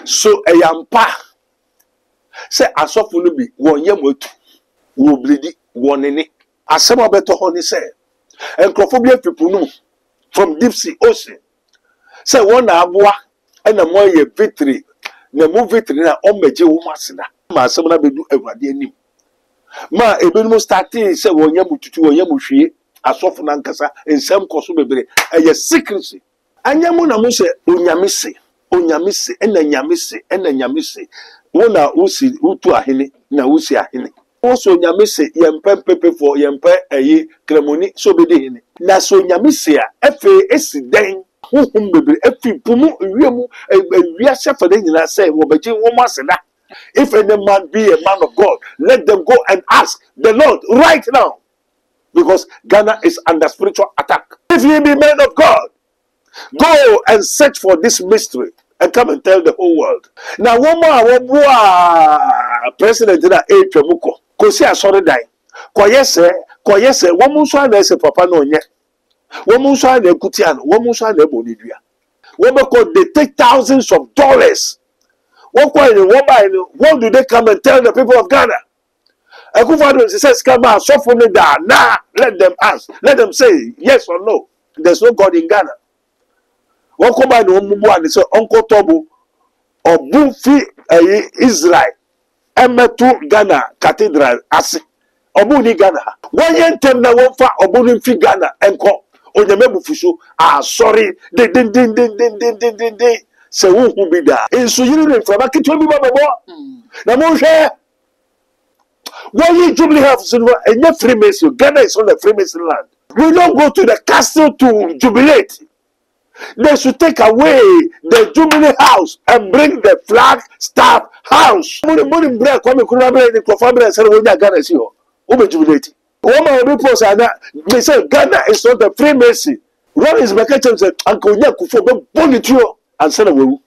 So a yampa say asofo no bi won yam atu wo bledi wonene asema beto ho ni say enkrofobia people no from deep sea ocean say one aboa na mo ye victory na mo victory na o meje wo masena ma asema na bedu awurade anim ma ebenum starting say won yam tutu won yam hwie asofo na nkasa ensem koso bebre eye secrecy anyamu na mo say onyamese ena nyamese wona usi utu ahene na usi ahene so nyamese yempe for yempe ayi kremoni so bede hene na so nyamese a efe esiden huhum bebre efi pumu wiemu ewia sefa de nyina say wo beje wo maseda. If any man be a man of God, let them go and ask the Lord right now, because Ghana is under spiritual attack. If ye be men of God, go and search for this mystery and come and tell the whole world. Now, one more president in a Tremuko, Kosi Asori Dai, Koyese, one Musa and Papa no yet, one Musa and Kutian, one Musa and Bonidia. What they take thousands of dollars. What do they come and tell the people of Ghana? Akufo-Addo says, come out, so for me that nah, let them ask, let them say yes or no. There's no God in Ghana. What come by the Omubu and say, Uncle Tobu, or Bufi Israel, Emetu Ghana Cathedral, Asi, Obuni Ghana. One yen tem na wonfa Obuni fi Ghana, Enko, Onyamebu Fushu, sorry, de. Se who be there. In Suyuri from a kitchen, na monshare. When you Jubilee have silver and your Freemason, Ghana is on the Freemason land. We don't go to the castle to jubilate. They should take away the Jubilee house and bring the flag staff house. Money break come collaborate the family and say when Ghana is here. Who jubilate? Woman people say that they say Ghana is not the Freemason. Ron is making say Uncle Yakufo be bonitio. And send away.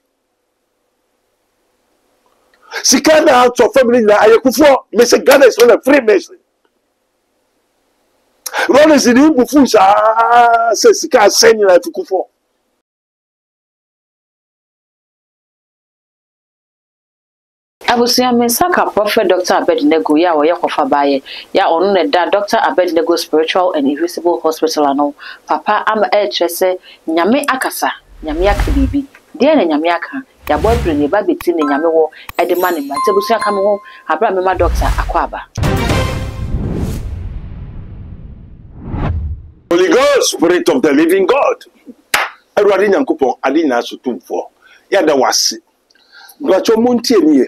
Sikana out of family na ayekufo. Mese Ghana is not a Freemason. Ron is in Bufu say Sika send you like Kufo. Abusia Mensaka Prophet Dr. Abednego ya wo yakofa baye ya onu ne da Dr. Abednego Spiritual and Invisible Hospital ano papa am se nyame akasa nyame akabibi de na nyame aka ya boyfriend ne ba beti ne nyame wo e de mane ma tebusia ka me ho abra me ma doctor akwaba. Holy Ghost, Spirit of the Living God. Everybody nyankopon ade na sotumfo ya da wase gbacho montie nie.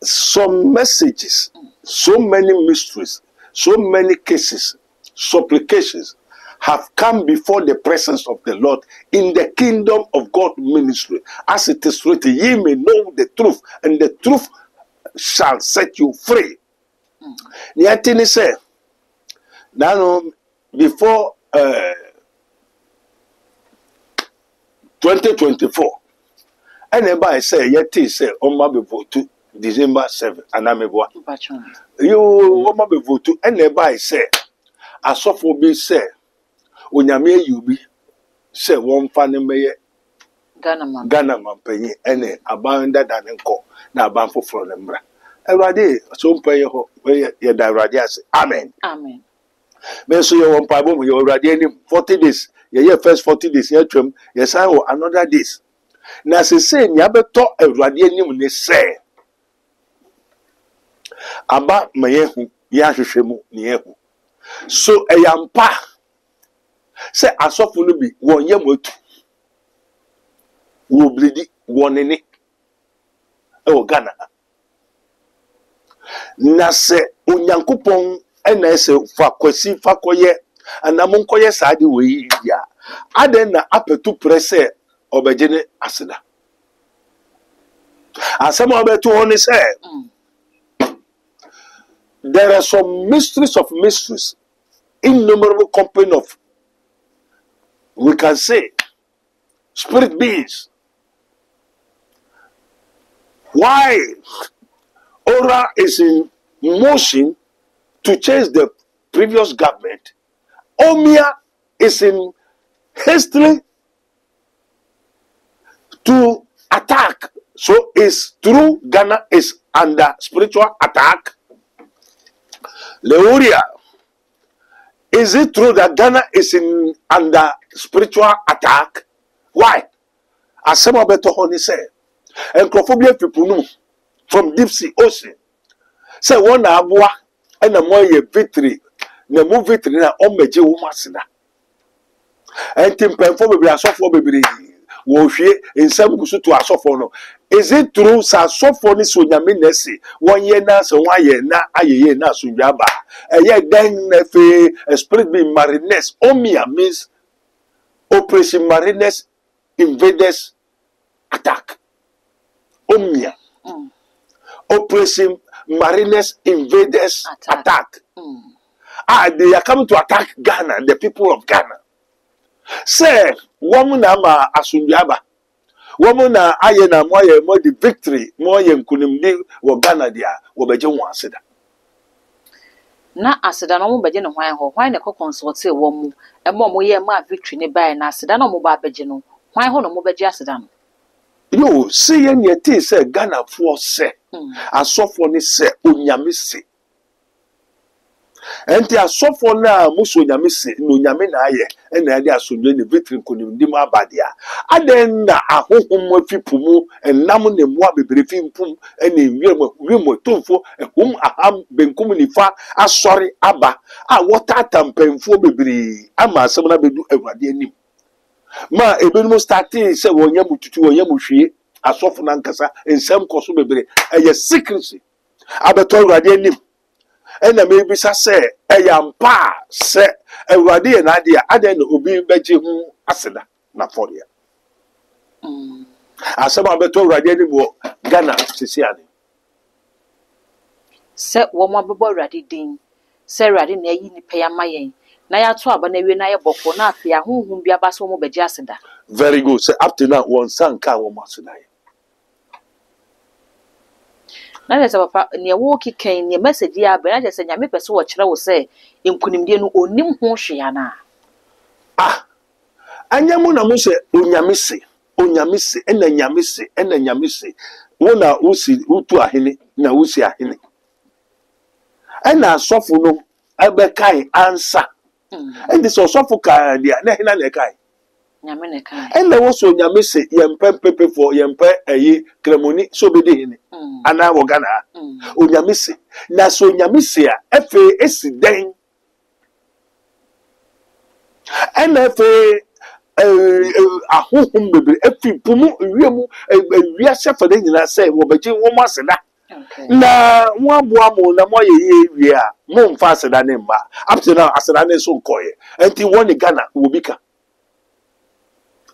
Some messages, so many mysteries, so many cases, supplications have come before the presence of the Lord in the kingdom of God ministry. As it is written, ye may know the truth, and the truth shall set you free. Niatini say, now before 2024, anybody say, yet say, on my vote December 7, and I'm a boy. You want me vote to anybody say, as so for be say, when you be say one family may Ghana man pay any abandoned and call now ban for Florembra. Every day, so pay your diradias. Amen. Amen. May so you want Bible, you already 40 days. Your first 40 days, your term, yes, I will another days. Now, say, you have talk a radianium, they say. Aba mayehu ya hwehwemu ne yehu so eyampa se asofo no bi won yam atu wo bledi wonene e wo Ghana na se onyankopon ena ese fa kwasi fa koye anam nkoye saade we ya aden na apetu prese obegene aseda asema obetu oni se there are some mysteries of mysteries, innumerable company of, we can say, spirit beings. Why Ora is in motion to change the previous government, Omia is hastily to attack So is true Ghana is under spiritual attack? Leuria, is it true that Ghana is under spiritual attack? Why? As some of the honey say, and Crophobia people from deep sea ocean. Say one abua and a more victory. The move victory na omeje womasida. And Tim Penfo be asofo bebre. Wo hwe ensam gusu to asofo no. Is it true sa asofo ni so nyame nesi? One year na so one year na ayeye na so dwaba. Eye den na fe spirit be marines. Omia means Operation Marines Invaders Attack. Omia. Operation Marines Invaders Attack. They are coming to attack Ghana, the people of Ghana. Say, woman ama asunjaba. Woman ayena moye mo the victory moye nkunimdi wo Ghana dia wo beje won aseda. Na aseda no mo beje no hwan na consult wo mu e mo ye ma victory ne bai na aseda no mo ba beje no hwan ho no mo beje aseda no. Yo, see ye te say Ghana for say asofo ni say onyame se. Enti asofo na muso nyame se no nyame na aye na ade asodwe ne victory konimdi ma abadia. Aden na ahohom afipu mu enam ne mo abebere fimpum ene wiemo tonfo ehum aham benkum nifa asori aba a wota tampemfo bebere ama asem na bedu awade anim. Ma ebenum starting say wonye mututu wonye muhwie asofo na nkasa ensem koso bebere eye secrecy abeto awade anim. Ena maybe say eyampa se awurade na ade ade na obi beje hu aseda na foria asema abeto awurade ni bo Ghana sisi ade Se wo mo abebo awurade din se awurade na yi nipa ya mayen na ya to aba na we na ye boko na afia honhum bia ba so mo beje aseda. Very good. Say up to now one sanka wo maseda. Na le papa ne wo kikan ne message ya ba na se nyame pese wo kire wo se nkunimdie no onim ho hwe ya na anyamu na mo se onyame se ena nyame se wo na usi utu ahene na usi ahene ena asofo no abekai ansa and so asofo ka dia na hena na kai nyame ne kai ena wo so nyame se yempe pepe for yempe eyi kremoni so be de hene ana wo Ghana onyame se na so nyame se a efe esi den ena efe ahohom bebre efi pumu wiemu wiase fade nyina se wo beje wo maseda na wo aboamo na mo ye wie a mo mfa aseda ne mba up to now aseda ne so nkoye enti woni Ghana wo bika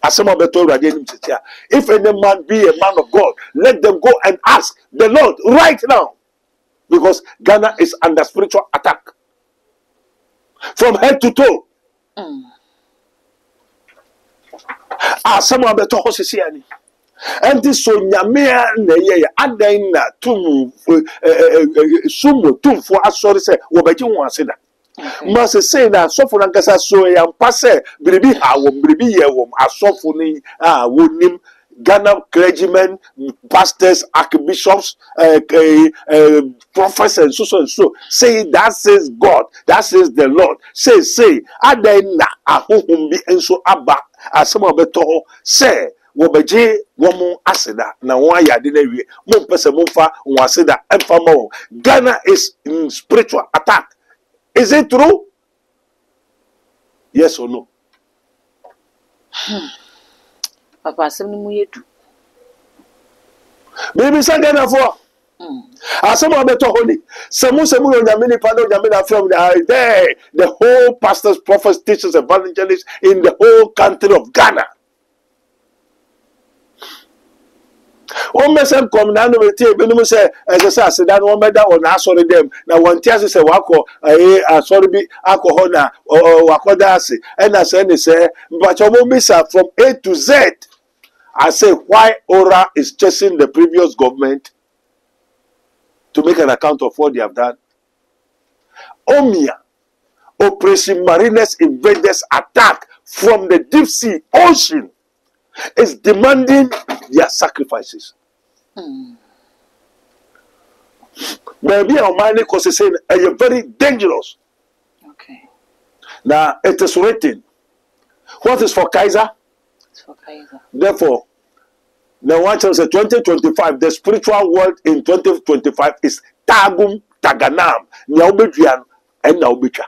asema beto awurade nim tetia. If any man be a man of God, let them go and ask the Lord right now, because Ghana is under spiritual attack from head to toe. Asema beto hosisi ani enti so nyame na ye adan na tum sumo tumfo asori se wo beji won aseda. Must say that so for Nankasa so yam passe bribi hawom bribi yewom asofo ni wonim Ghana clergymen, pastors, archbishops, prophets and so say that says God, that says the Lord. Say adena ahohom bi enso aba asema beto say wobeje womo aseda na won ayade na wie mo pese mo fa won aseda emfa mo. Ghana is in spiritual attack. Is it true? Yes or no? Papa asem ni mu yedu. Baby say Ghana for. Asem obeto holy. Semu nyame ni pano nyame na from there. The whole pastors, prophets, teachers, evangelists in the whole country of Ghana. One mesem come na no meti benum say say aseda no meda on asori dem na won ti ase say wako asori bi alcohol na wakoda ase and na say but misa from A to Z. I say why Ora is chasing the previous government to make an account of what they have done. Omia, Operation Marines Invaders Attack from the deep sea ocean is demanding their sacrifices. Maybe our money cause saying are very dangerous. Okay. Now it is written. What is for Kaiser? It's for Kaiser. Therefore, now watch us 2025, the spiritual world in 2025 is Tagum Taganam, Nyaubedrian, and Naubicha.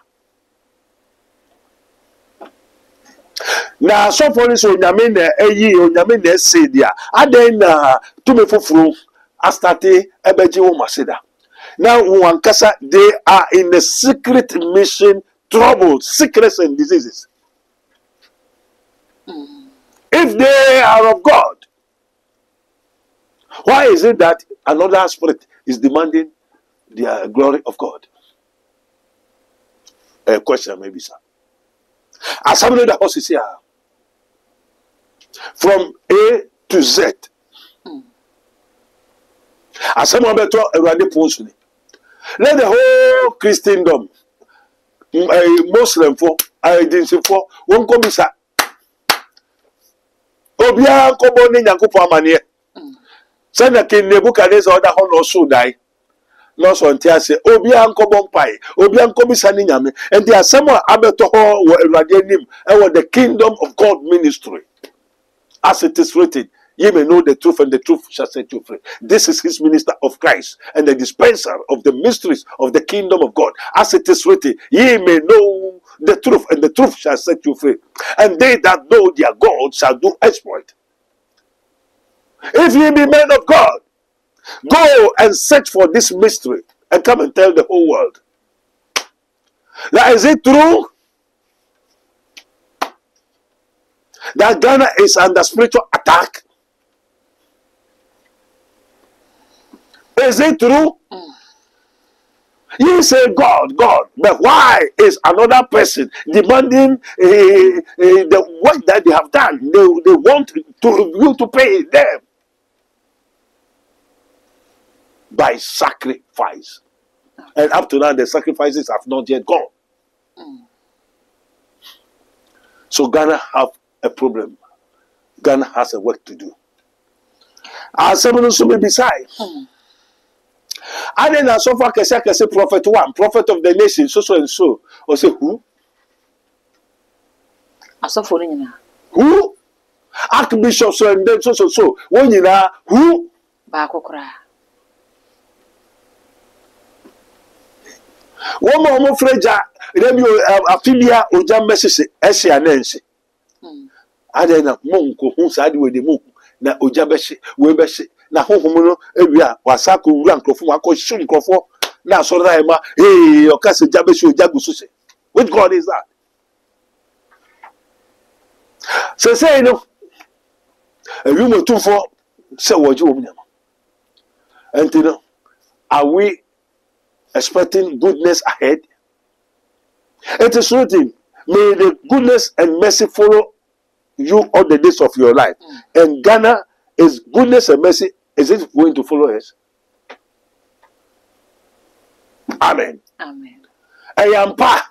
Now, so for this, Onyamine, Onyamine said, yeah, and then to me for Astate, Ebeji Masida. Now, Wankasa, they are in the secret mission, troubles, sickness, and diseases. If they are of God, why is it that another spirit is demanding the glory of God? A question, maybe, sir. As somebody that was here, from A to Z. As someone better already posted. Let the whole Christendom, Muslim for, identity for, one come sir. Obia Koboni Yankupa Mania. Send a king Nebuchadnezzar other honor also die. No so until I say Obia Kobon Pai, Obian Komisani Yami, and there are some Abeto were irradiating and the kingdom of God ministry. As it is written, ye may know the truth, and the truth shall set you free. This is his minister of Christ and the dispenser of the mysteries of the kingdom of God. As it is written, ye may know the truth, and the truth shall set you free. And they that know their God shall do exploit. If ye be men of God, go and search for this mystery and come and tell the whole world. Now, is it true that Ghana is under spiritual attack? Is it true? You say God, God, but why is another person demanding the work that they have done? They want you to pay them by sacrifice. And up to now, the sacrifices have not yet gone. So Ghana have a problem. Ghana has a work to do. As someone also may beside. And then I so far can say prophet one, prophet of the nation, so and so. Or say who? Who? Archbishop so and then so. When you know who? Bakokra. One more freja, then you affilia or jam message, Essia Nancy. And then a monk who side with the moon, na Ojabeshi, Webeshi, na Homono, Ebia, Wasaku, Ranko, Fumako, Shunkofo, na Sorama, hey, your cousin Jabeshi, Jagususi. Which God is that? So say, you know, a room or two for, say what you want. And you know, are we expecting goodness ahead? It is written, may the goodness and mercy follow you all the days of your life. And Ghana is goodness and mercy. Is it going to follow us? Amen. Amen. I am pa.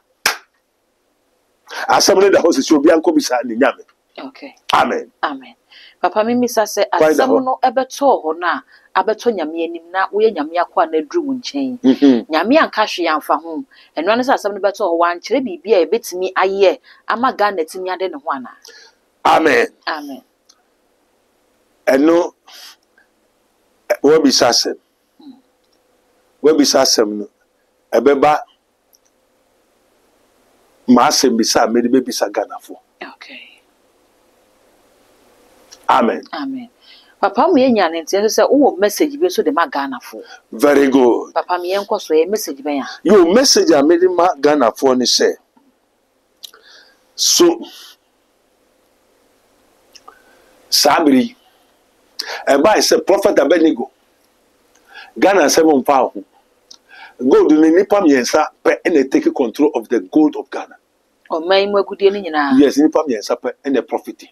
As somebody that was should be uncle Nyame. Okay. Amen. Amen. Papa Mimi say asem no ebeto ho na abeto nyame anim na wo ye nyame akwa na dru wo nchen. Nyame anka hwe yamfa ho. Eno ne say asem no beto ho wan kire bibia e betimi aye ama Ghana timi ade ne ho ana. Amen. Amen. Eno wo bi sasem. Wo bi sasem no ebeba ma asem bi sa me be bi sa Ghana fo. Okay. Amen. Amen. Papa me nya ne ntia so say wo message bi so de ma Ghana fo. Very good. Papa me enko so e message ben ya. Your message a me ma Ghana fo ni say. So Sabri eba is a prophet Abednego. Ghana 7 pound. Gold ni nipa miensa pe ene take control of the gold of Ghana. O mai mu agudie ni nyina. Yes, nipa miensa pe ene profit.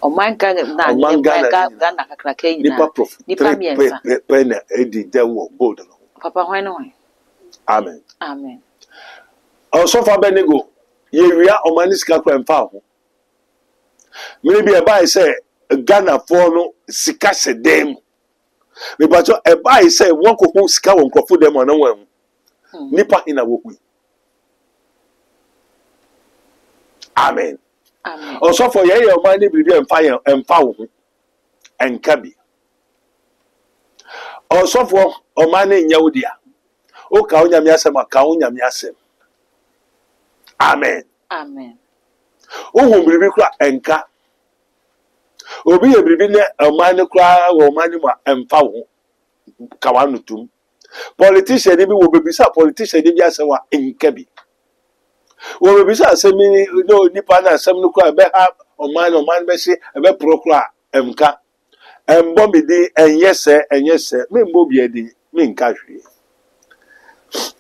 O man ka na Ghana kakra ka nyina. Nipa profit. Nipa miensa. Pe na edi de wo gold no. Papa hwan no hwan. Amen. Amen. Also for Abednego, ye wia o mani sika kwa mfa ho. Maybe a buy say Ghana for no sika se dem. Me bacho e buy say won ko sika won krofo dem on wan. Nipa ina woku. Amen. Amen. Also for ye man ni bibi emfa wo enka bi. Also for o man nya wodia. O ka onyame asem aka onyame asem. Amen. Amen. O hu bibi kura enka. Obi ye bibi ne o man kura o man ma emfa wo ka wanutum. Politician ni bi wo bebisa politician ni bi asem wa enka bi. Wo be bisa asemi no nipa na asem no kwa be ha oman be se be procura emka embo mi di enye se me mbo bi edi me nka hwe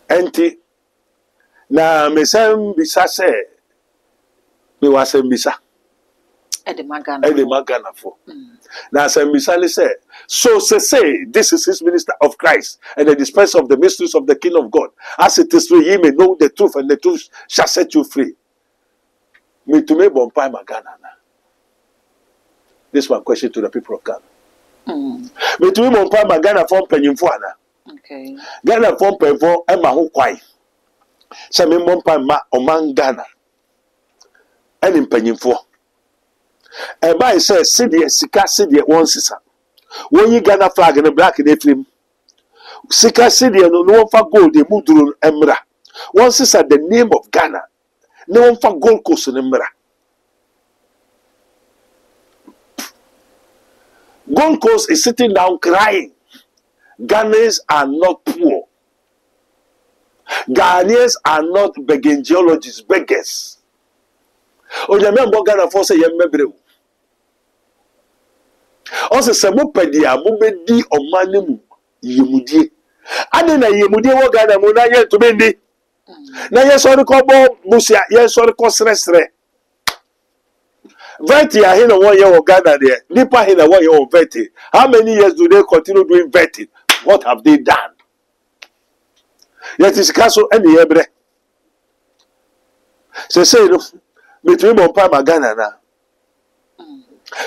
enti na mesem bisa se me wasem bisa Ede magana for na asem bisa le se so say this is his minister of Christ and the dispenser of the mysteries of the kingdom of God as it is through ye may know the truth and the truth shall set you free. Me to me bompai magana na. This is my question to the people of Ghana. Me to me bompai magana from penyimfo ana. Okay. Ghana from penyimfo e ma ho kwai. Se me bompai ma oman Ghana. Eni penyimfo. E ba say sidie sika sidie won sisa. When you Ghana flag in the black in the film, Sika City no one for gold, they moved to Emra. Once is at the name of Ghana, no one for Gold Coast in Emra. Gold Coast is sitting down crying. Ghanaians are not poor. Ghanaians are not begging geologists, beggars. Oh, you remember Ghana for say you remember. Also, some pedia, mubedi or manimu, yemudi. Ade na yemudi wo Ghana mo na ye to bendi. Na ye so ko bo musia, ye so ko sresre. Veti ahe na 1 year wo Ghana there. Nipa ahe na 1 year wo veti. How many years do they continue doing vetting? What have they done? Yet is kaso eni yebre. Say no, between mon pa Ghana na.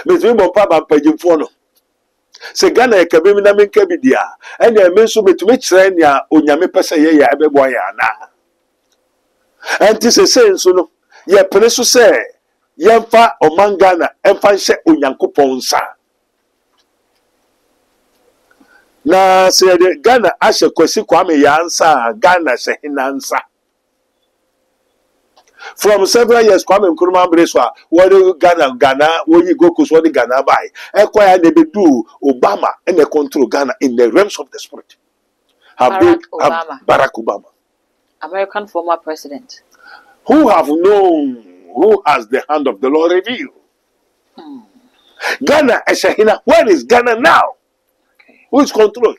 Between mon pa pajimfo no. Se Ghana e kabemi na menka bi dia ene e menso betumi kire nia onyame pese ye ya ebebo ya na enti se nso no ye pere so se ye mfa oman Ghana emfa nhye onyankopon nsa na se de Ghana ahye kwasi kwame ya nsa Ghana se hinansa from several years Kwame Nkrumah Breswa what Ghana when you go cause what Ghana buy equire they do Obama and they control Ghana in the realms of the spirit Barack Obama American former president who have known who has the hand of the Lord revealed. Ghana Eshahina, where is Ghana now? Who is controlling?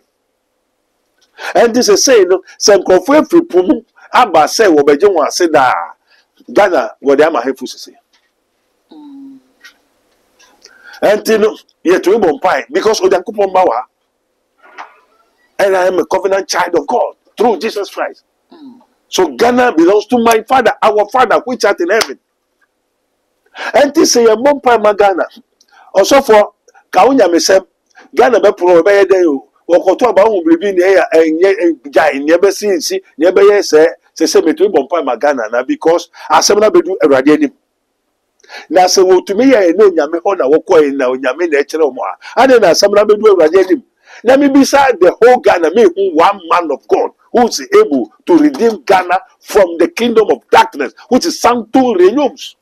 And this is saying some conflict free pumu aba say wobeje wan say da Ghana, what am I helpful to say? And you know, yet to him because Odankupon Bawa, and I am a covenant child of God through Jesus Christ. So Ghana belongs to my Father, our Father, which art in heaven. And this say a Mompa Magana. Also for Kaunya Mesem, Ghana be pro be de Okoto ba hu bibi ne ya enye jai never see never say se between Bompa Magana na because asem na bedu Awurade anim. Na se wo tumi ya no nyame ho na wokọ na nyame na ekere mo a. Ade na asem na bedu Awurade anim. Na me beside the whole Ghana me one man of God who is able to redeem Ghana from the kingdom of darkness, which is Sanctum Regnums.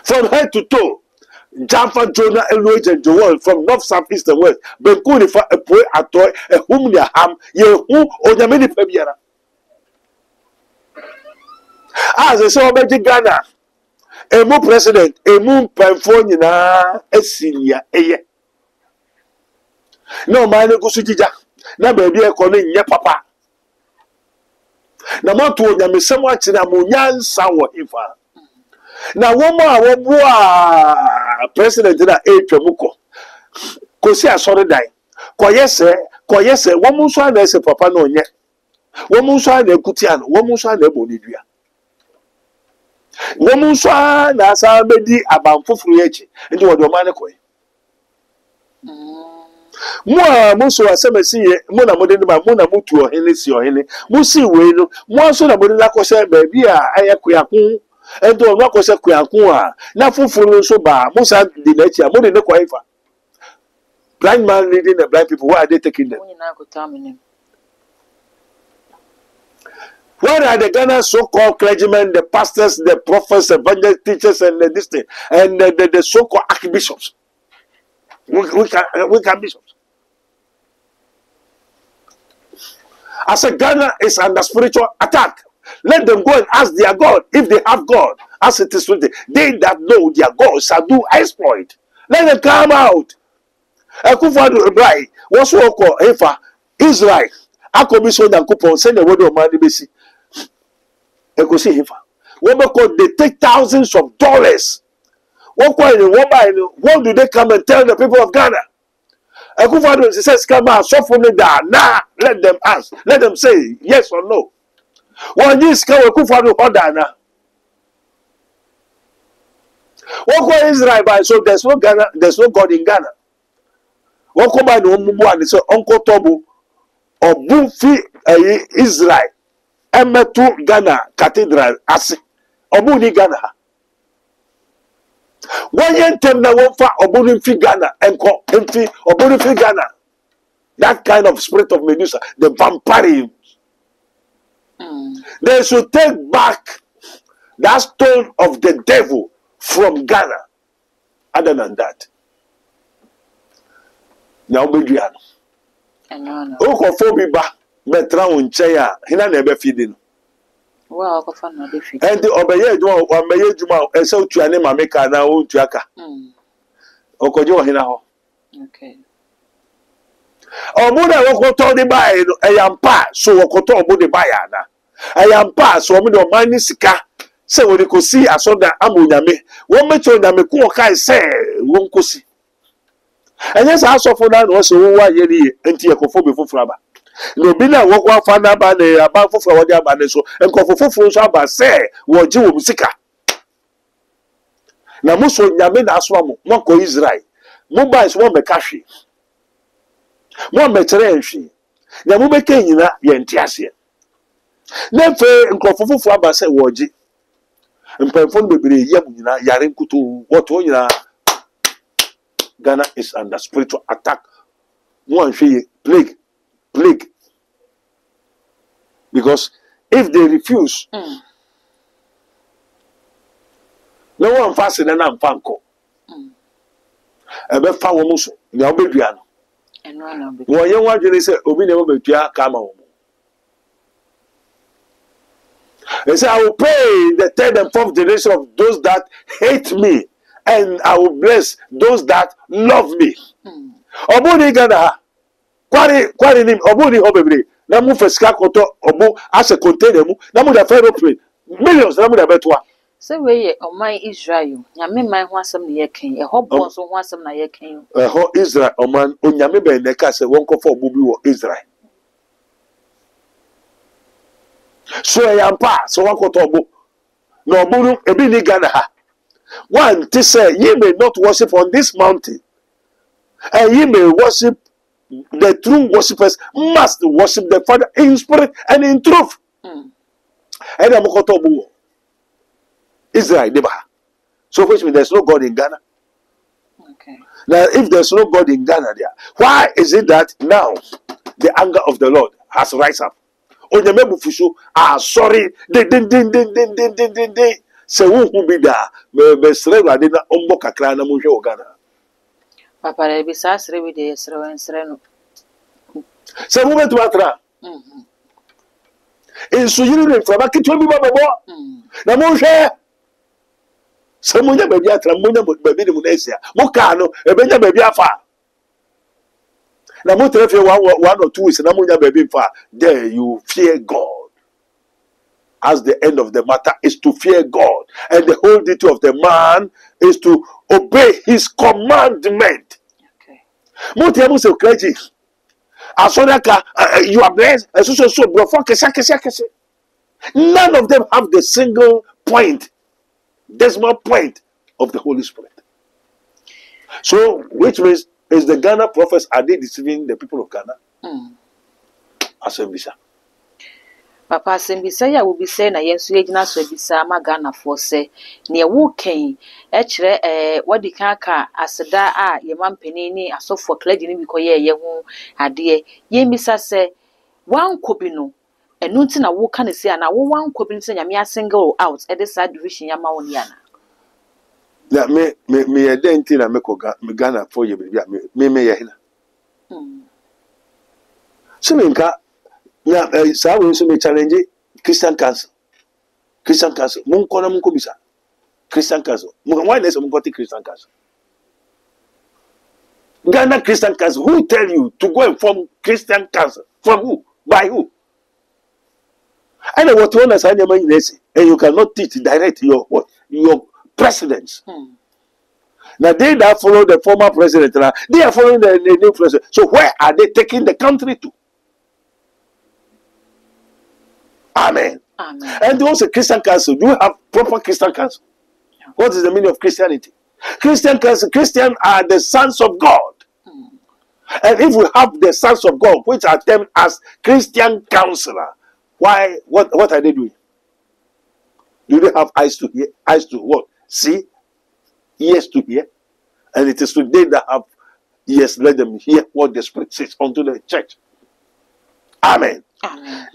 From head to toe, Jaffa, Jonah, Elohim, and Joel, from north, south, east, and west. Benkuni fa epoe atoy ehum ya ham yehu onyameni pebiara. As I say obeji Ghana, emu president, emu pemfo nyina esinia eye. No mane kusujija, na baby e kono nye papa. Na matu onyamesem achi na munyansa wo ifa. Na woman president na etwamuko kosi asore dan koyese woman so na ese papa no nye woman so na ekuti ano woman so na ebonidua Woman swa na sa bedi abanfoforo echi ndi wo de o ma ne koy mo a mo so asemasi ye mo na mo de ba mo na mo tu ohene si ohene mo si we no mo so na mo de la ko se ba bi a aye koyakun endo no ko se koyakun a na foforo so ba mo sa di na echi a mo de ne koy fa blind man leading the blind people, where are they taking them? Where are the Ghana so-called clergymen, the pastors, the prophets, evangelists, teachers, and this thing, and the so-called archbishops? We can bishops. I said Ghana is under spiritual attack. Let them go and ask their God if they have God. As it is written, they that know their God shall do exploit. Let them come out. Akufo-Addo Ibrahim was woko efa Israel akobi so na kupon send the word of man besi ekosi efa we because they take thousands of dollars what do they come and tell the people of Ghana? Akufo-Addo says come out so from the nah, let them ask, let them say yes or no. One this come Akufo-Addo order na woko Israel by so there's no Ghana, there's no God in Ghana. What come by no mumu and say Uncle Tobu or Bufi Israel Emetu Ghana Cathedral Asi Obuni Ghana. One yen tem na wonfa Obuni fi Ghana enko emfi Obuni fi Ghana. That kind of spirit of Medusa, the vampire. They should take back that stone of the devil from Ghana. Other than that. Now Bedriano. Oko fobi ba betra unche ya hina na ebe feeding. Wa okofa na be feed. And obeye juma o meye juma e se otua ne mameka na o tuaka. Okoje o hina ho. Okay. Omuda wokoto de bae no eyampa so wokoto omude bae ana. Eyampa so omude o mani sika se wo de kosi asoda amonyame. Wo mecho nyame ko kai se wo nkosi. And yes, I saw for that also why ye anti ekofo fufura ba. No bi na wo kwa fa na ba na aba fufura wo dia ba ne so enkofo fufuru so aba se wo je wo musika. Na muso nyame na aso amo mo ko Israel. Mo ba so mo mekahwe. Mo metere enhwe. Na mo beka nyina ye ntiase. Na fe enkofo fufuru aba se wo je. Mpemfo bebre ye mu nyina yare nkuto wo to nyina. Ghana is under spiritual attack. One plague. Because if they refuse, no one fasting and I'm fanko. Ebe fa wo muso, na obedua no. Eno na obedua. Wo ye wadwene se obi na obedua kama wo. They say I will pray the third and fourth generation of those that hate me. And I will bless those that love me. Obuni Ghana, kwari nim obuni hobebre. Na mu feska koto obu as a container mu. Na mu da aeroplane millions na mu da betwa. Say we o man Israel. Nyame man ho asem na ye ken. E ho bon so ho asem na ye ken. Ho Israel o man onyame be na ka se won ko fo obu bi wo Israel. So yampa so won koto obu. No obu no ebi ni Ghana ha. One to say, ye may not worship on this mountain, and ye may worship the true worshippers must worship the Father in spirit and in truth. And I'm going Israel, so which means there's no God in Ghana. Okay. Now, if there's no God in Ghana, there, why is it that now the anger of the Lord has rise up? Sorry, se who be da be sre rade na ombo kakra na mo hwe ogana papa le bi sa sre bi de sre no se mo betu atra enso yiri ne fra ba kitwa bi babo na mo hwe se mo nya ba bi atra mo nya ba bi de mo na esia mo ka no e be nya ba bi afa na mo trefe one or two weeks na mo nya ba bi fa there you fear God. As the end of the matter is to fear God, and the whole duty of the man is to obey his commandment. Okay. You are blessed. None of them have the single point decimal point of the Holy Spirit. So, which means, is the Ghana prophets, are they deceiving the people of Ghana? Asembisa. Papa Sembisa ya will be saying, I yes, we na so bisa ma Ghana for say, near walking, what the kaka asada ye man penini, aso for clergy because ye won adie, ye misa say, one copino, and nothing a walk can say, and I one copino say, a single out at the side division Yamaoniana. Yeah, me a dentin and me Ghana for you, me ya hina. Siminka, na sa we so me challenge Christian Council. Christian Council, mun kona mun ko bisa. Christian Council. Why there's mun got Christian Council? Ghana Christian Council, who tell you to go and form Christian Council? From who? By who? And what you understand, and you cannot teach direct your presidents. Now they that follow the former president, they are following the new president. So where are they taking the country to? Amen. Amen. And also Christian Council. Do you have proper Christian Council? Yeah. What is the meaning of Christianity? Christian Council, Christians are the sons of God. And if we have the sons of God, which are termed as Christian counselor, why? What are they doing? Do they have eyes to hear? Eyes to what? See? Ears to hear? And it is today that have ears, let them hear what the Spirit says unto the church. Amen. Amen.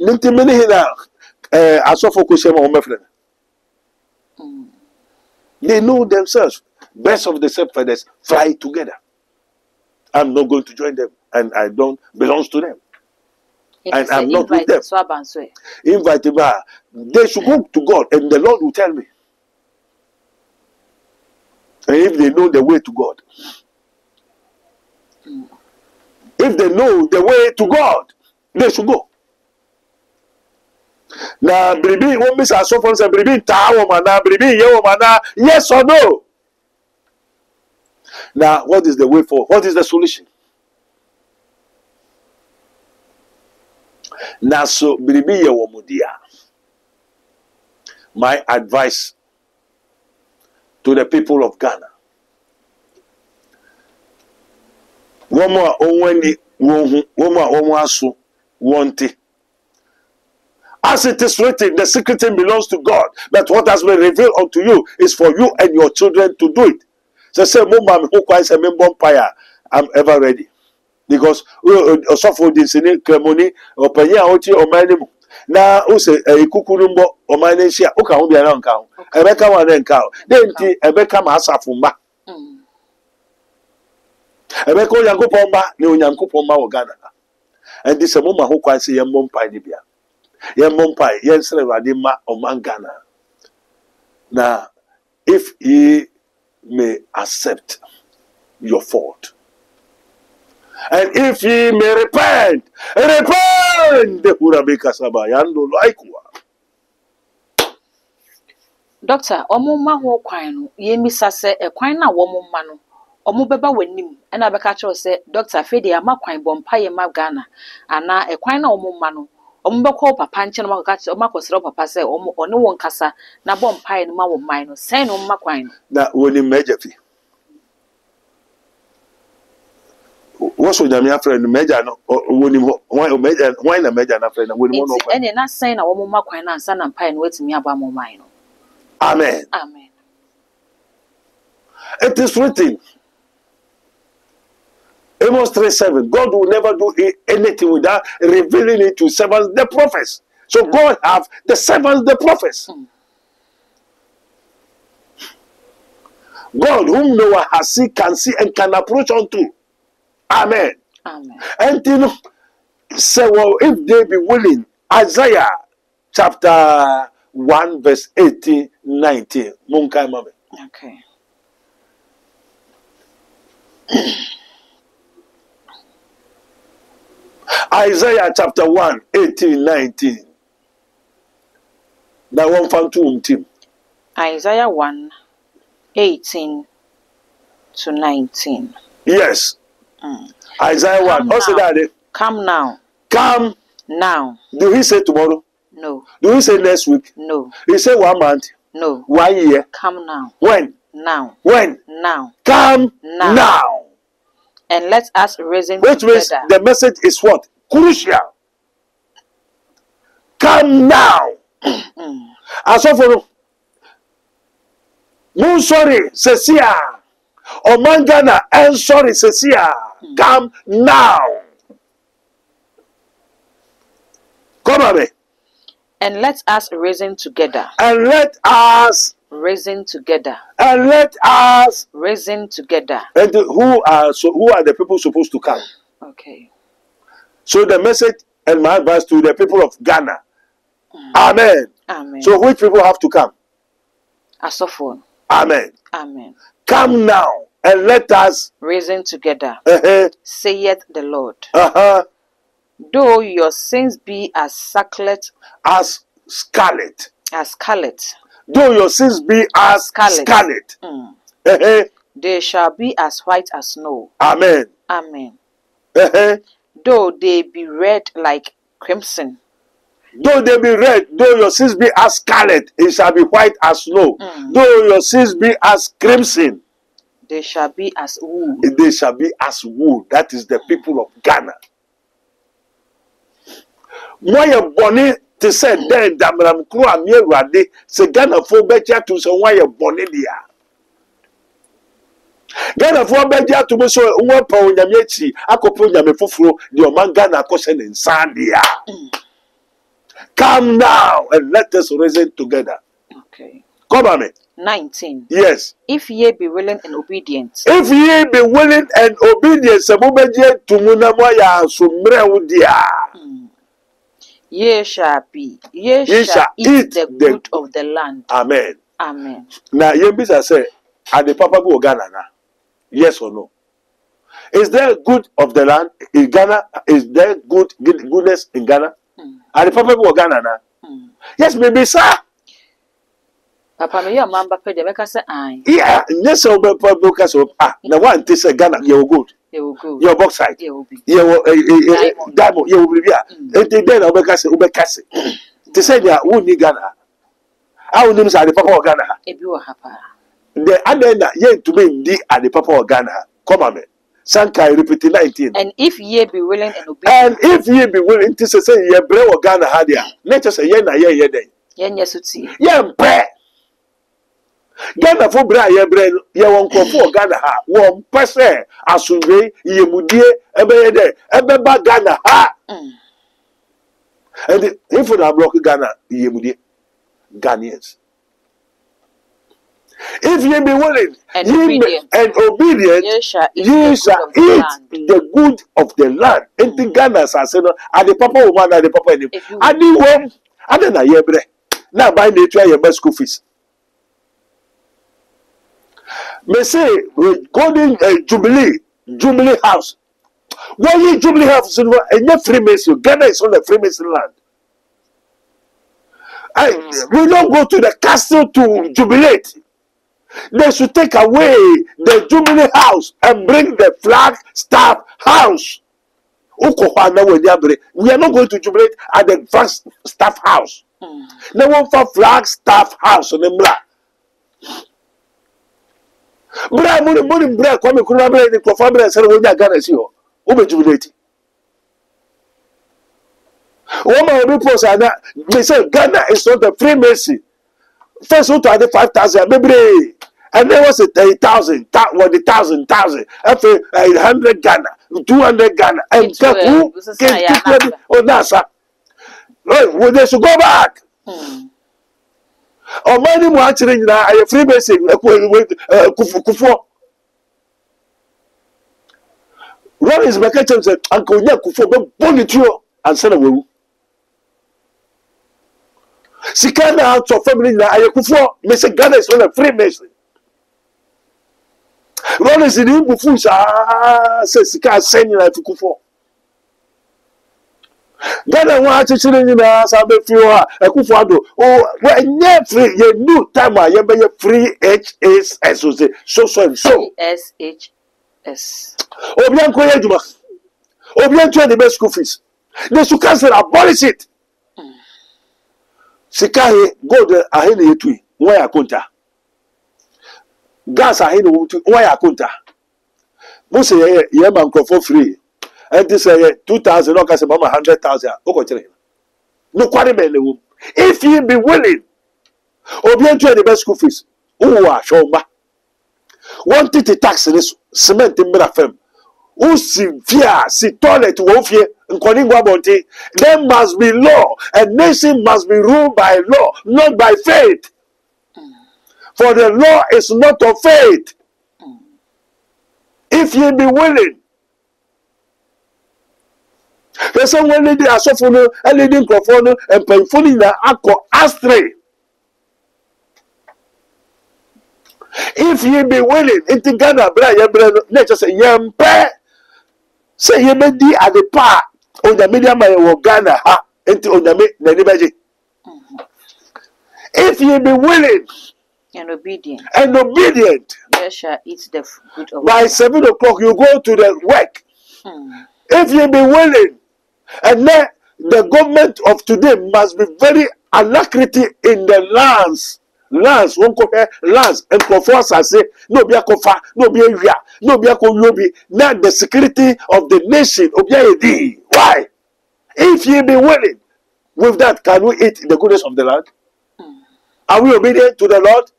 They know themselves. Best of the feathers fly together. I'm not going to join them, and I don't belong to them. And I'm not with them. Invite them. They should go to God, and the Lord will tell me. And if they know the way to God, if they know the way to God, they should go. Now, Bribi, what Miss Asofon said, Bribi, Tawomana, Bribi, Yomana, yes or no? Now, what is the way forward? What is the solution? Now, so Bribi, Yomodia. My advice to the people of Ghana. One more, as it is written, the secret thing belongs to God. But what has been revealed unto you is for you and your children to do it. So say, I'm ever ready. Because suffer this in Cremoni or Paya or Manimu. Now, who say a kukurumbo or my nation, okay, will be around cow. I become one cow. Then I become a safumba. I become Yanko Pomba, no Yanko Pomba or Ghana. And this a woman who quite say Yamon Pinebia. Yamon yes, Radima or Mangana. Now, if ye may accept your fault, and if ye may repent, the Urabeka Sabayando Laikua. Doctor, Omuma ho kwan ye misa se e kwan na wo mumma no omo beba wanim e na beka cho se Doctor Fedi ama kwan bompa ye ma Ghana ana e kwan na wo mumma no omo beko papa nche no makaka che omo akosere papa se omo one won kasa na bompa ye no ma wo man no se no mma kwan na woni mejafi what's your name friend meja no woni why na meja na friend woni mo no kwan ene na sen na wo mumma kwan na ansa na mpa ye no wetimi aba mo man no. Amen. Amen. It is written. Amos 3:7. God will never do anything without revealing it to servants, the prophets. So God have the servants, the prophets. God, whom Noah has seen, can see and can approach unto. Amen. Amen. And then say, well, if they be willing, Isaiah chapter 1 verse 18, 19. Munkai mame. Okay. Isaiah chapter 1, 18, 19. That one found two team. Isaiah 1, 18 to 19. Yes. Isaiah 1. Also that come now. Come now. Do he say tomorrow? No. Do he say next week? No. He say 1 month? No. 1 year. Come now. When? Now. When? Now. Come Now. now. And let us reason Which means together. the message is what? Crucial. Come now. As of no sorry, Cecia. Omangana and sorry, Cecia. Come now. Come on, me. And let us reason together. And let us Reason together. and let us. Reason together. And who are the people supposed to come? Okay. So the message and my advice to the people of Ghana. Amen. Amen. So which people have to come? Asofo. Amen. Amen. Come now and let us. Reason together. Saith the Lord. Though your sins be as scarlet, As scarlet. though Your sins be as scarlet. they shall be as white as snow. Amen. Amen. Though they be red like crimson, Though they be red, though your sins be as scarlet, it shall be white as snow. Though your sins be as crimson, they shall be as wool. they shall be as wool. That is the people of Ghana. Why bonny to say then Damram Kru Amir Rade, say Ghana for better to say why a bonny dia. Ghana for better to be so one pound Yamechi, Akopo Yamefufro, the Oman Ghana caution in Sandia. Come now and let us reason together. Okay. Come on, me. 19. Yes. If ye be willing and obedient. If ye be willing and obedient, Samubeje to Munamoya Sumreudia. Ye shall be. Ye shall eat the good of the land. Amen. Amen. Now, Yembisa say, are the Papa go Ghana now? Yes or no? Is there good of the land in Ghana? Is there goodness in Ghana? Are the Papa go Ghana now? Yes, maybe, sir. Papa, me your mamba pay the make say aye. Yeah, yes, so because of now one thing say Ghana, you good. You will go. Your box side. You will be. You diamond. You will be here. And then Obekase. They say they who need Ghana. How names are the Papa of Ghana? Ebi wa hapa. The other yen to be the at the Papa of Ghana. Come on, man. Sankai repeat 19. And if ye be willing and obedient. And if ye be willing to say ye bre or Ghana hadia. Let us say ye na ye day. Yen yesuti. Ye bre. Ghana for bra ye bre ye won for Ghana ha. Won pese asunwe ye mudie ebe ye de ebe ba Ghana ha. And if you block Ghana ye mudie Ghanaians. If ye be willing and obedient, ye shall eat the good of the land. And the Ghana as and the Papa woman and the Papa and the one and then I bre. Now buy nature your school fees. Me say golden Jubilee house. Why you Jubilee house and you Freemason? Ghana is on the Freemason land. We don't go to the castle to jubilate. They should take away the Jubilee house and bring the Flagstaff house. We are not going to jubilate at the Flagstaff house. They want for Flagstaff house on the bra. Bra, money, bra, come and collaborate the family and say, "We are Ghana, see you. Who be jubilate?" Woman will be posted that they say Ghana is not a Freemason. First, who to 5,000, maybe, and there was a 1,000, what the 1,000, after 100 Ghana, 200 Ghana, and who can oh NASA. Well, they should go back. Or money more actually now, I am Freemason with Kufo. Ron is my kitchen said, Uncle Yakufo, but Bonitio, and Senator. Sikana out of family na ayekufo Mr. Ghana is not a Freemason. Ron is in Bufu says Sika send you like Kufo. Ghana want to children in us have a few Kufado. Oh, when you're free, you new time you be free HSS so and so. SHS. Obianko Yeduma. Obianko the best school fees. They should cancel abolish it. Sikahe go the ahene yetui why akunta gas ahe no wutu why akunta mo say ye man for free and this 2000 no ka say mama 100,000 o ko kire no kware be le wo if you be willing obi ento the best school fees who wa shoma want to tax this cement in mira fam who si fear si toilet wo fie nkoni ngwa bonte there must be law. A nation must be ruled by law, not by faith. For the law is not of faith. If you be willing. There's someone leading a sophomore, a leading microphone, and painfully the alcohol astray. If you be willing, into Ghana, nature say, Yampe, say, you may be at the part on the media by Ghana, into on the Nanibaji. If you be willing and obedient, you shall eat the good of by 7 o'clock, you go to the work. If you be willing, and then the government of today must be very alacrity in the lands. Lands, won't compare lands, and conforce I say, no be a cofa, no be a ria, no be a coyobi, not the security of the nation of Yadi. Why? If you be willing, with that, can we eat the goodness of the land? Are we obedient to the Lord?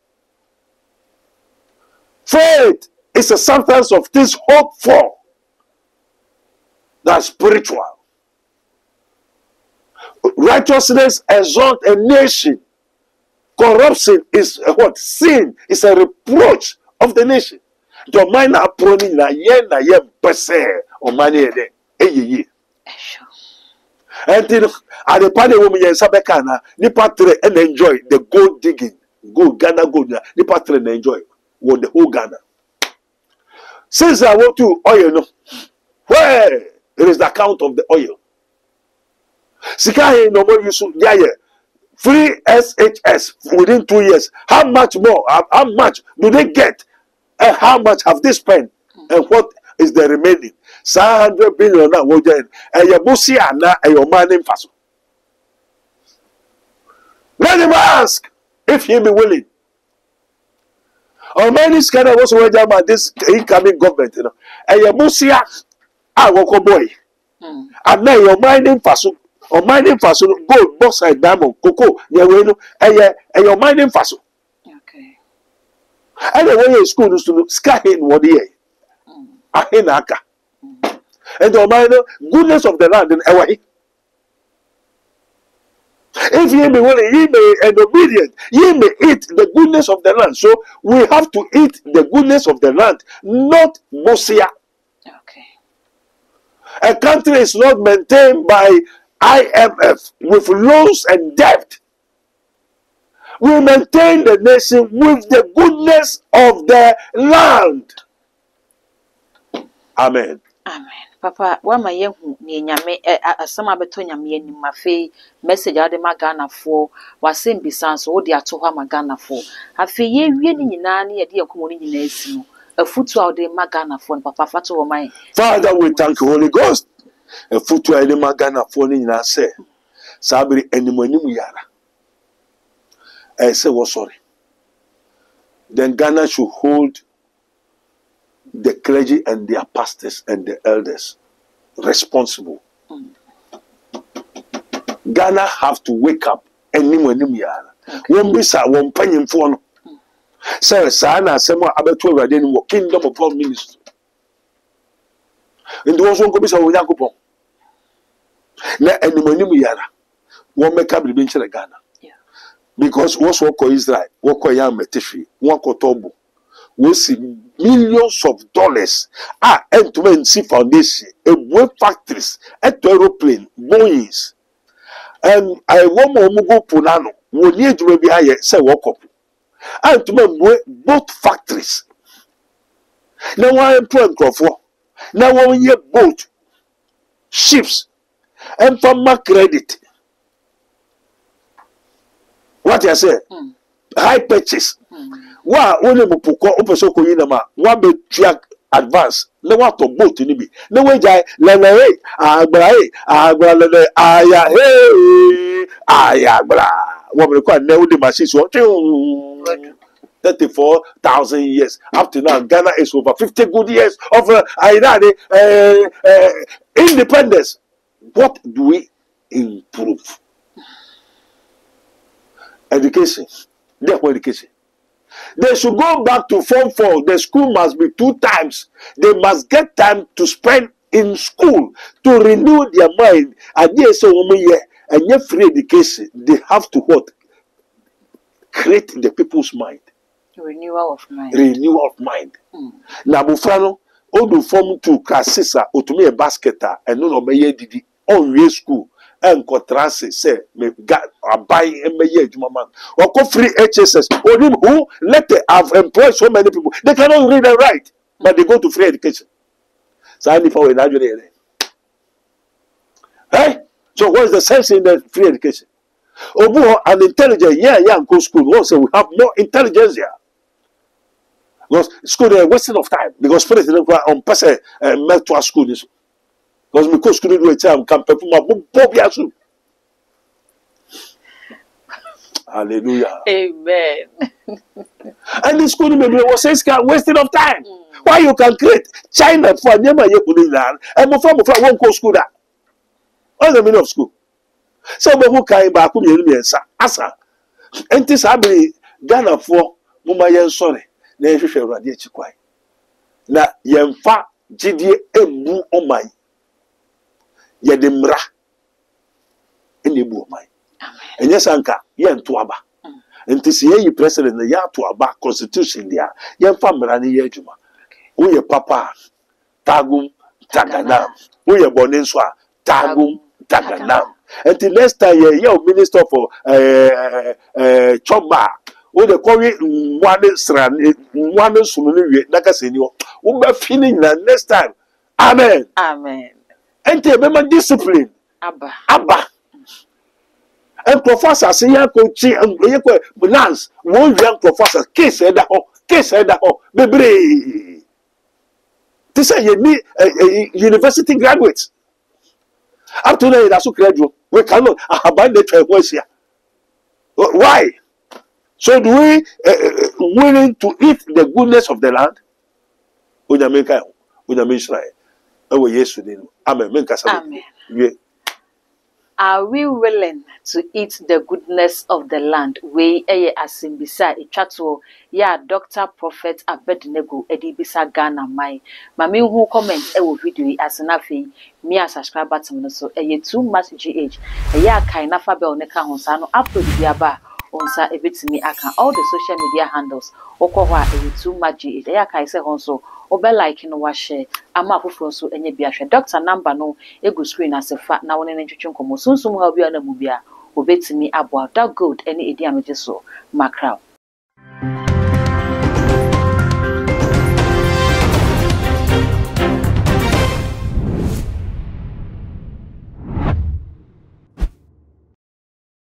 Faith is a substance of things hoped for. That's spiritual. Righteousness exalts a nation. Corruption is what? Sin is a reproach of the nation. The mind are prone na yen pese o mani ede eyi. And at the party woman yen sabekana ni patre and enjoy the gold digging, gold Ghana gold. Ni patre and enjoy what the whole Ghana. Since I want to oil no, where it is the account of the oil. Sikahe no more use yeah. Free SHS within 2 years. How much more? How much do they get? And how much have they spent? And what is the remaining? 100 billion now. And your bossy and your man in Faso. Let him ask if he be willing. Or many kind of also about this incoming government, you know. And your bossy I walk boy. And now your mind in Faso. Or mining faso gold, bauxite, diamond, cocoa, and your mining faso. Okay. And the way in school is to sky in what year. Ahinaka. And the minor goodness of the land in Hawaii. If ye be willing, ye may and obedient, ye may eat the goodness of the land. So we have to eat the goodness of the land, not Mosia. Okay. A country is not maintained by IMF with loans and debt. We maintain the nation with the goodness of the land. Amen. Amen. Papa, wama yehu ni nyame asama beto nyame ni mafe message ade magana fo wasem bisanso wo de ato ha magana fo afi ye wie ni nyina ne ye de yakomo ni nyina esi no afutu a de magana fo papa fato wo man. Father, we thank you, Holy Ghost. A foot to any magana for in our say. Sabri any money yara. I say, well, sorry. Then Ghana should hold the clergy and their pastors and the elders responsible. Ghana have to wake up any money yara. One be sa one penny for Sir Sana, someone about 12 in kingdom of God ministry. And those won't go be so Yakupo. Na enimonimu yara. Won make up the bench in Ghana. Yeah. Because what's what Israel, what yam metishi, one kotobo. We see millions of dollars. And to see foundation, a web factories, at aeroplane, Boeings. And I want Mugo Punano, will need to be higher, say walk up. And to both factories. Now I am playing for. Now 1 year boat, ships, and for my credit. What I say? High purchase. Wa only mupoko opesoko yinama. Wa be track advance. No what to boat ni bi. No way jai lele agbara lele aya hey aya agbara. what we call now the machines 34,000 years. Up to now, Ghana is over 50 good years of independence. What do we improve? Education. Therefore, education. They should go back to Form 4. The school must be 2 times. They must get time to spend in school to renew their mind. And yes, and yet free education, they have to what? Create the people's mind. Renewal of mind. Renewal of mind. Now, Bufano, all the form to Casissa, or to me a basketer, and no me didi on real school. And contrast say, me got a buy and me man. Or go free HSS. Or him who let they have employed so many people. They cannot read and write, but they go to free education. So I need for an argument. Hey? So what is the sense in the free education? Obu an intelligent, go school. Also, we have more intelligence here. Because school is a wasting of time. Because spirit on person met to a school. Because we school do a time can perform a bob. Hallelujah. Amen. And the school maybe was saying wasting of time. Why you can create China for Nema Yakulan and Mufam won't go school that. What's the meaning of school? So who can back Asa. And this Abby Ghana for Mumayan sorry. Then you shall radiate quite. Na Yemfa Gidi Ebu Omai Yadimra in the Bumai. And yes, Anka, Yan Tuaba. And to see you president the Yatuaba constitution there, Yemfa Marani Yajuma. We papa Tagum Taganam. We are Bonenswa Tagum Taganam. And the next time you're minister for Choba. We the call it one sumuni Nakasino. We be feeling that next time. Amen. Amen. And te remember discipline. Abba. And professor say ya ko chi and ye ko balance. One young professor case head ho. Bebre. This is you need university graduates. Up to now, that's so graduate. We cannot abandon the why? So do we willing to eat the goodness of the land? Amen. Are we willing to eat the goodness of the land? We asimbisa ichatu ya Dr. Prophet Abednego Edibisa Ghana mai. Mami who comment video asinafi me a subscriber to so too much GH. Ya kaina fa bell neka honsa no upload biaba onsa ebetimi aka all the social media handles okwa too much GH. Ya kai se honso obe like no wa share ama afoforo so enye bia hwe doctor number no egu screen asefa na woni ntwetwe nkomo sunsum ha bia na mu bia obetimi abo that good any edi ameje so makra